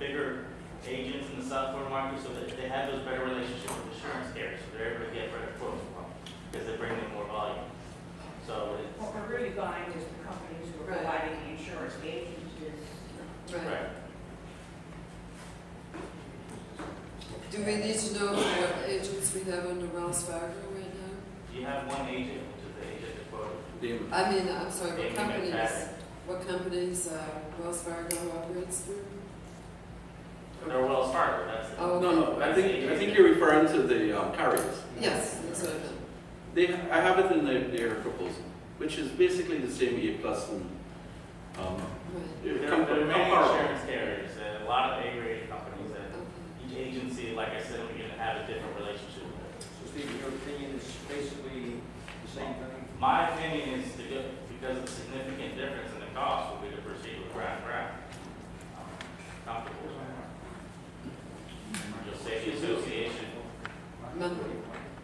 bigger agents in the South Florida market, so that they have those better relationships with insurance carriers, so they're able to get better quotes from them, because they bring in more volume. So it's, What we're really buying is the companies who are Right. providing the insurance, the agents is. right. Do we need to know what agents we have under Wells Fargo right now? You have one agent, which is the agent that quoted. I mean, I'm sorry, Damon what companies Wells Fargo operates through? They're Wells Fargo, that's it. Oh, No, no, I think you're referring to the carriers. yes, that's what I meant. I have it in their proposal, which is basically the same A plus and Right. There are many comparable. insurance carriers, and a lot of A-rated companies that Okay. each agency, like I said, we're going to have a different relationship with. So Steve, your opinion is basically the same thing? My opinion is to go, because of the significant difference in the cost, would be to proceed with Brown and Brown. Comfortable with that. You'll save the association. Money.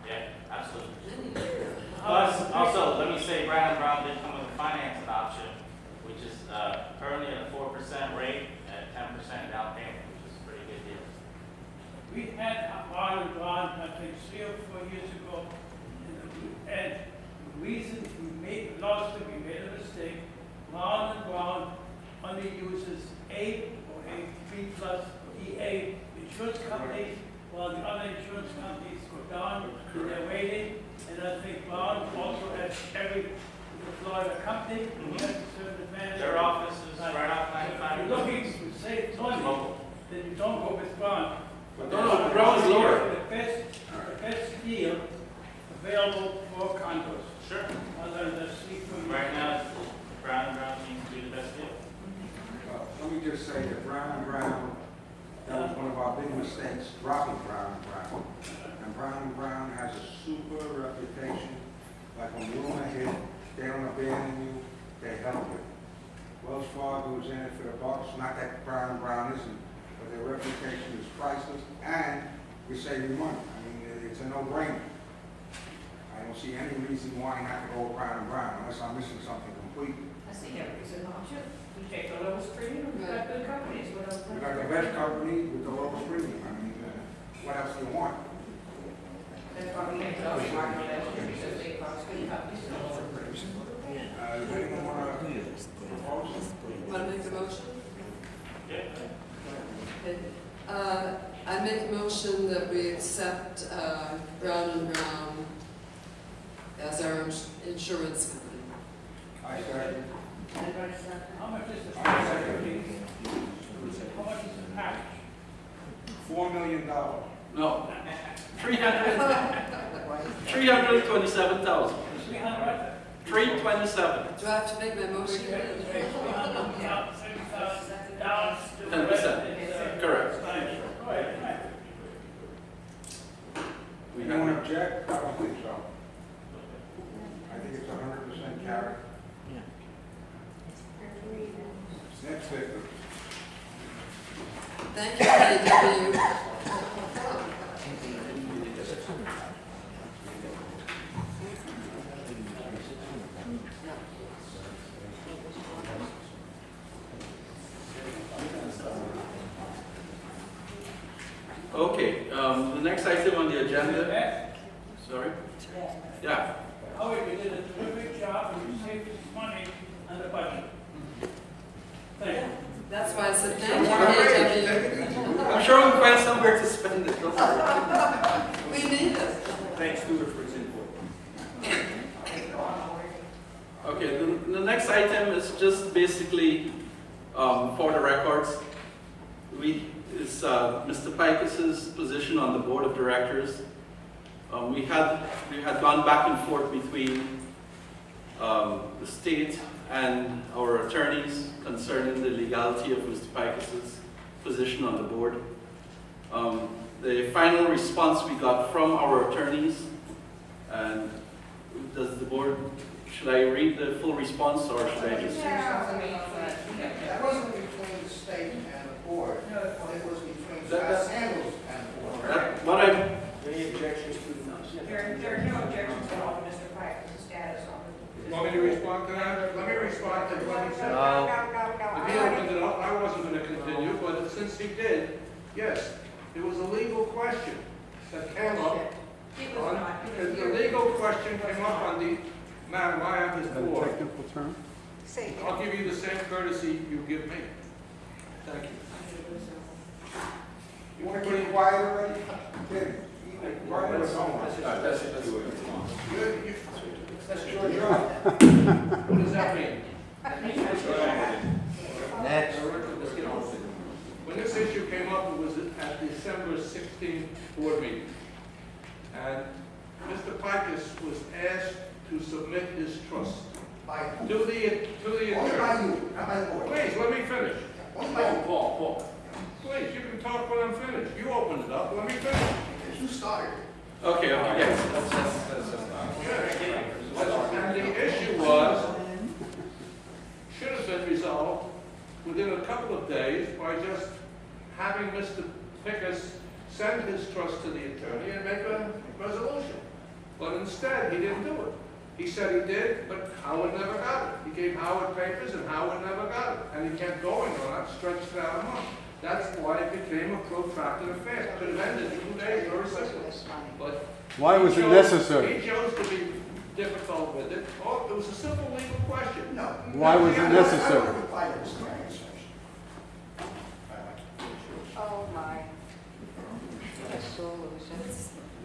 Yeah, absolutely. Many. Plus, also, let me say Brown and Brown did come with a financing option, which is currently at a 4% rate at 10% down payment, which is a pretty good deal. We had a Brown, I think 3 or 4 years ago, and the reason we made, last time we made a mistake, Brown and Brown only uses A or A3 plus or EA insurance companies, while the other insurance companies go down in their rating. And I think Brown also has every Florida company, has a certain advantage. Their office is right off If 95. you're looking to save money, Local. then you don't go with Brown. No, Brown is lower. The best deal available for condos, Sure. other than the seafood. Right now, Brown and Brown seems to be the best deal. Let me just say that Brown and Brown, that was one of our big mistakes, dropping Brown and Brown. And Brown and Brown has a super reputation, like when rumor hit, they don't abandon you, they help you. Wells Fargo is in it for the bucks, not that Brown and Brown isn't, but their reputation is priceless, and we save you money. I mean, it's a no-brainer. I don't see any reason why not to go with Brown and Brown, unless I'm missing something completely. I see every reason not to. We take the lowest premium, we've got good companies, what else? We got the best company with the lowest premium. I mean, what else do you want? That's why we make those market last year, because they cost good companies. Does anyone want to propose? Want to make a motion? Yeah. Okay. I make a motion that we accept Brown and Brown as our insurance company. I second. How much is the I package? second. How much is the package? $4 million. No, 327,000. 300? 327. Do I have to make my motion? Down. 10%. Correct. Go ahead. Anyone object? I don't think so. I think it's 100% carrot. Next victim. Thank you, KW. Okay, the next item on the agenda, sorry? Yeah, Howard, you did a terrific job and you saved us money on the budget. Thank you. That's why I said thank you, KW. I'm sure we'll find somewhere to spend it, don't worry. We need it. Thanks, Stuart, for his input. Okay, the next item is just basically for the records. It's Mr. Picus's position on the board of directors. We had gone back and forth between the state and our attorneys concerning the legality of Mr. Picus's position on the board. The final response we got from our attorneys, and does the board, should I read the full response or should I just? That wasn't between the state and the board, it was between That- Scott Samuels and the board. What I'm, Any objections to There are no objections at all to Mr. Pike's status on it. Want me to respond to that? Let me respond to what he said. If he opened it up, I wasn't going to continue, but since he did, yes, it was a legal question that came up. He was not. He was The here. legal question came up on the, Madam, I am his board. Technical term? Say it. I'll give you the same courtesy you give me. Thank you. You want to keep quiet already? Tim, quiet or someone? That's your job. What does that mean? Next. Let's get on with it. When this issue came up, it was at the December 16th board meeting. And Mr. Pikus was asked to submit his trust By who? to the Only by attorney. you, not by the board. Please, let me finish. Only by you. Paul. Please, you can talk when I'm finished. You opened it up, let me finish. Because you started it. Okay, yes. And the issue was, should have been resolved within a couple of days by just having Mr. Pikus send his trust to the attorney and make a resolution. But instead, he didn't do it. He said he did, but Howard never got it. He gave Howard papers and Howard never got it. And he kept going on that, stretched it out a month. That's why it became a protracted affair. Could have ended in 2 days, very simple. But Why was it necessary? he chose to be difficult with it. Oh, it was a simple legal question. No. Why was it I necessary? don't reply to this question. Oh, my. That's so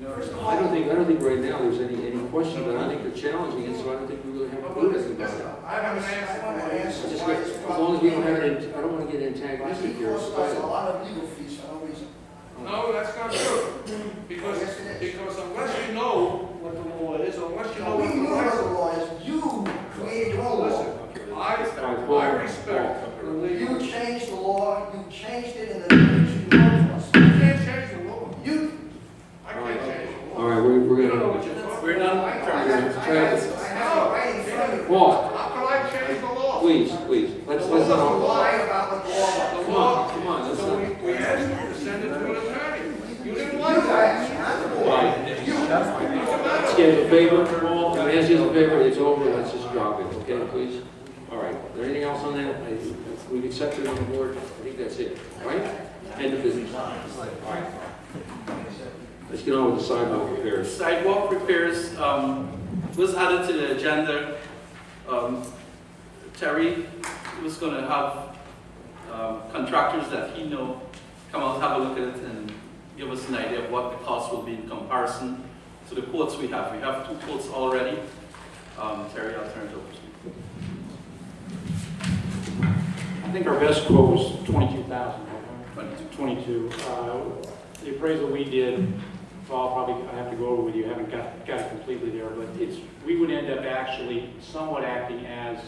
First of I don't all, think right now there's any question, but I think they're challenging it, so I don't think we really have to do anything about Listen, it. I have an I want to answer. answer Just why get- this as long as we don't have problem it, I don't want to get antagonistic He here. cost us a lot of legal fees for no reason. No, that's not true. Because, Yes, it is. because unless you know what the law is, unless you know We what know the what rights the are. law is. You created your own Listen, law. I respect the legal. You changed the law, you changed it in the direction you want to us. I can't change the law. You, I can't change the law. All right, we're You don't know gonna, what you're talking about. We're not- I have it right in front of you. Paul, How can I change the law? please, let's The law not. Lie about what the law was. The law. Come on, let's So not. we asked you to send it to an attorney. You didn't You like that. guys, not the board. Right. You. Let's get a favor, Paul, if ask you a favor, it's over, let's just drop it, okay, please? All right, is there anything else on that? We've accepted it on the board, I think that's it, right? End of business. All right. Let's get on with the sidewalk repairs. Sidewalk repairs was added to the agenda. Terry was going to have contractors that he know come out, have a look at it, and give us an idea of what the cost will be in comparison to the quotes we have. We have 2 quotes already. Terry, I'll turn it over to you. I think our best quote was 22,000. 22. 22. The appraisal we did, well, I have to go over with you, I haven't got it completely there, but we would end up actually somewhat acting as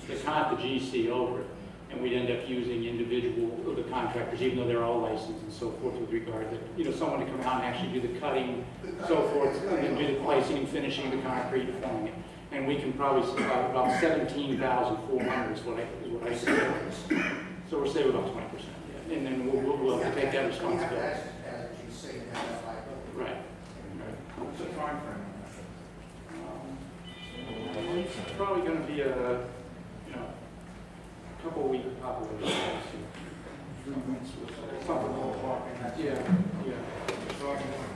the GC over it, and we'd end up using individual of the contractors, even though they're all licensed and so forth with regard to, someone to come out and actually do the cutting, so forth, and then do the placing and finishing the concrete and forming it. And we can probably, about 17,400 is what I said. So we're saving about 20%. Yeah. And then we'll have to take that You have to responsibility. ask, as you say, you have that liability. Right. What's the time frame? It's probably going to be a couple week operation. 3 weeks or so. Something like that. Yeah.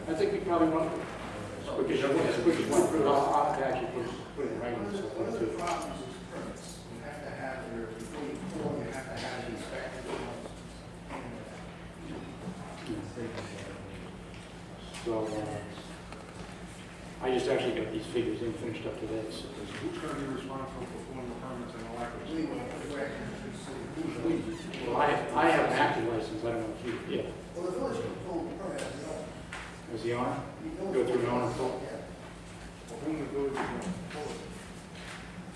I think we probably want to, as quick as one, I'll actually put it in writing. One So of forth, the too. problems is permits. You have to have your, before you pour, you have to have it inspected. So, I just actually got these figures in, finished up today, so. Who's going to be responsible for pulling the permits and all that? We will correct it. Well, I have an active license, I don't know if you, yeah. Well, the village can pull the permit as well. Is he on? You Go through an owner pull? Yeah. Well, whom the village is going to pull it?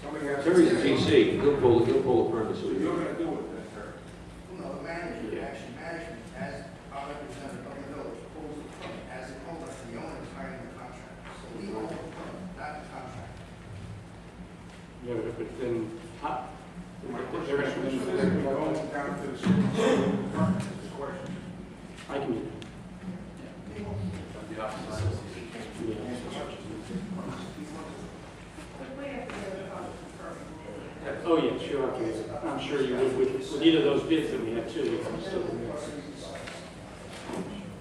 Somebody has to. Terry's a GC, he'll pull the permit, so You're going to do it then, Terry. No, the manager, Yeah. actually management, as our representative of the village, pulls the permit as the owner, the owner is hiring the contractor. So we own the permit, not the contractor. Yeah, but then, My they're gonna come in. question is, if we're going down to the city, permits is the question. I can do that. The office association. Yeah. But we have to get a copy of the permit. Oh, yeah, sure. structures. I'm sure you would with either of those bids that we had too.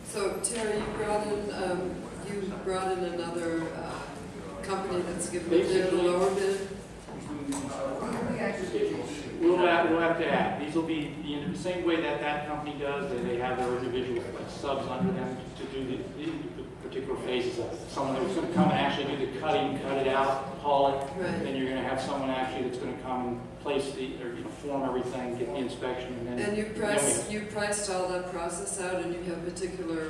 So Terry, you brought in another company that's given a lower bid? We'll have to add. These will be the same way that that company does, that they have their individual subs under them to do the particular phases of it. Someone that's going to come and actually do the cutting, cut it out, haul it. Right. Then you're going to have someone actually that's going to come and place form everything, get the inspection, and then. And you priced all that process out, and you have particular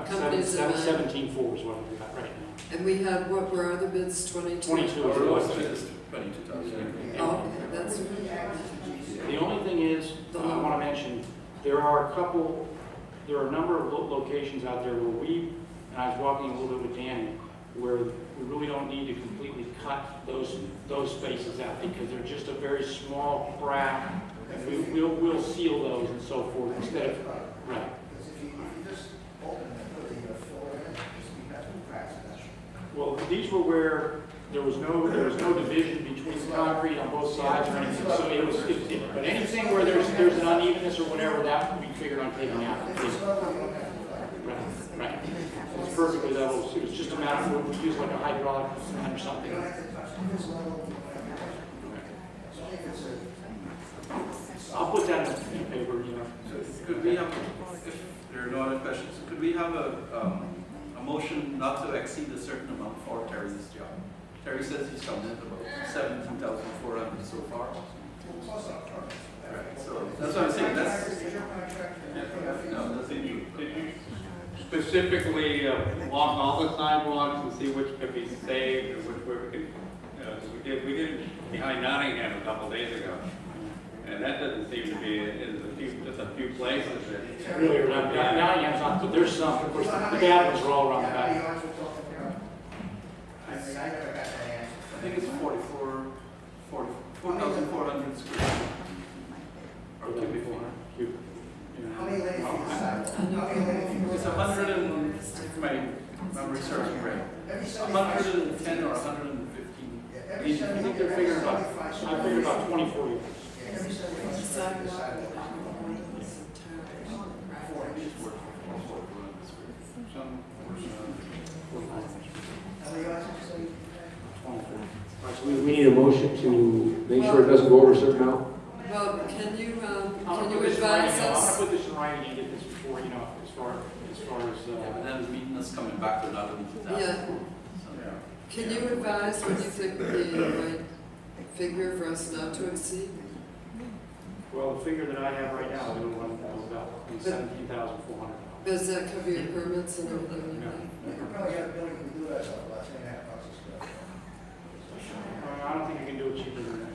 companies in mind? 17.4 is what we've got right now. And we had, what were other bids, 22? 22 is Or the was lowest. it 22,000? Oh, okay, that's, The only thing is, I want to mention, there are a number of locations out there where and I was walking a little bit with Danny, where we really don't need to completely cut those spaces out because they're just a very small crack, and we'll seal those and so forth instead of, right. Because if you just open it, you're going to fill it in, just you have two cracks in that. Well, these were where there was no division between the concrete on both sides or anything. So but anything where there's an unevenness or whatever, that would be figured on taking out. Right. It's perfectly level. It was just a matter of we use like a hydraulic cement or something. I'll put that in the paper, So could we have, if there are no other questions, could we have a motion not to exceed a certain amount for Terry's job? Terry says he's come in about 17,400 so far. Right, so that's what I'm saying, Did you specifically walk all the sidewalks and see which could be saved, or which where we could, we did behind Nottingham a couple days ago. And that doesn't seem to be, just a few places that. Really, Nottingham's not, but there's some, of course, the bad ones are all around the back. I think it's 4,400 square feet. Or Or cubic feet. How many lane feet is sidewalk? I know. How many lane feet? It's 100 and, if my memory serves me right, Every 110 or 115. Every I think they're figuring about, I figured about 24 units. Every 75 feet is sidewalk. How many yards did you say? 24. All right, so we need a motion to make sure it doesn't go over a certain amount. well, can you I'm gonna put advise this in writing, I'm us? gonna put this in writing and get this before, as far as, Yeah, but then the meeting is coming back to another meeting. Yeah. Can you advise what you think would be the right figure for us not to exceed? well, the figure that I have right now is about $17,400. Does that cover your permits and everything? You could probably get a building to do that for about $10.5 a square foot. I don't think you can do it cheaper than that,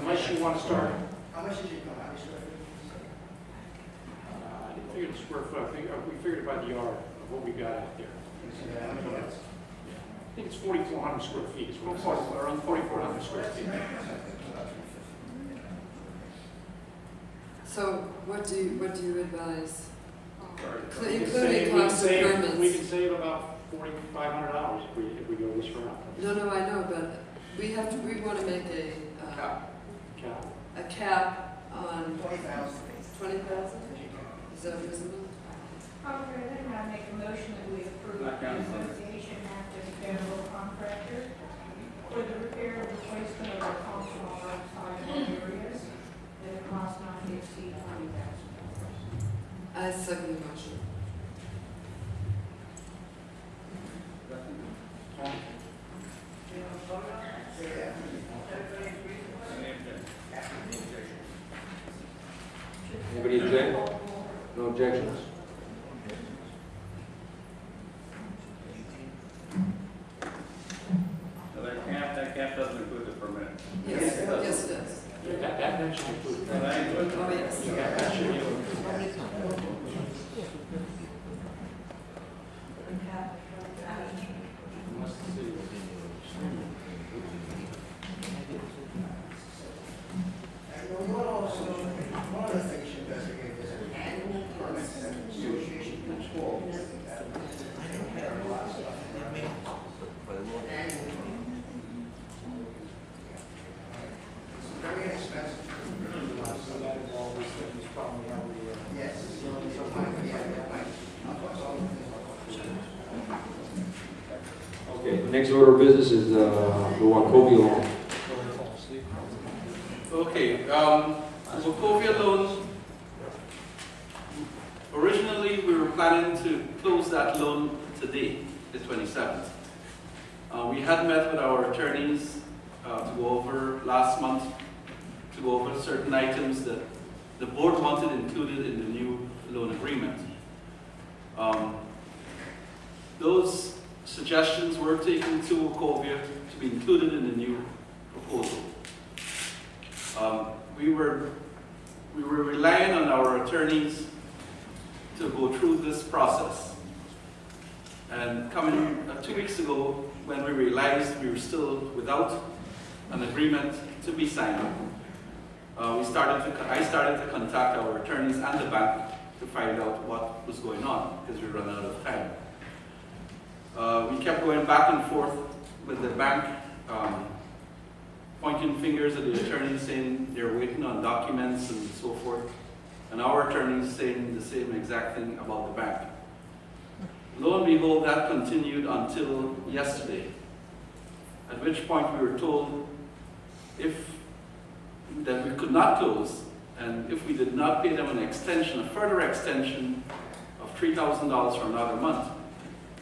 unless you want to start. How much did you come, how many square feet? I didn't figure the square foot, we figured it by the yard of what we got out there. How many yards? I think it's 4,400 square feet, it's around 4,400 square feet. So what do you advise? We Including cost of We permits? can save about $4,500 if we go this route. No, I know, but we want to make Cap. a cap on 20,000. 20,000? Is that reasonable? President, I make a motion that we approve the association acting as general contractor for the repair and replacement of our functional outside areas at a cost not to exceed $20,000. I second the motion. Anybody object? No objections? So that cap doesn't include the permit. Yes, yes it does. That should include. Well, that includes. Oh, yes. Yeah, that should include. Unless the city. And you want to also, one of the things you investigate is an annual permit that the association can pull. A lot of stuff. Annual. It's very inexpensive. next order of business is the Wachovia loan. Okay, Wachovia loan, originally we were planning to close that loan today, the 27th. We had met with our attorneys to go over last month, to go over certain items that the board wanted included in the new loan agreement. Those suggestions were taken to Wachovia to be included in the new proposal. We were relying on our attorneys to go through this process. And coming 2 weeks ago, when we realized we were still without an agreement to be signed, I started to contact our attorneys and the bank to find out what was going on, because we ran out of time. We kept going back and forth with the bank, pointing fingers at the attorneys saying they're waiting on documents and so forth, and our attorneys saying the same exact thing about the bank. Lo and behold, that continued until yesterday, at which point we were told that we could not close, and if we did not pay them an extension, a further extension of $3,000 for another month,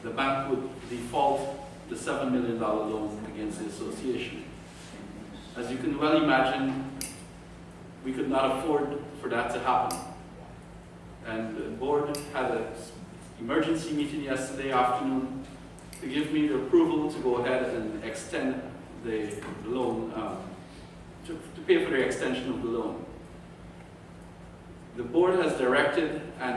the bank would default the $7 million loan against the association. As you can well imagine, we could not afford for that to happen. And the board had an emergency meeting yesterday afternoon to give me the approval to go ahead and extend the loan, to pay for the extension of the loan. The board has directed and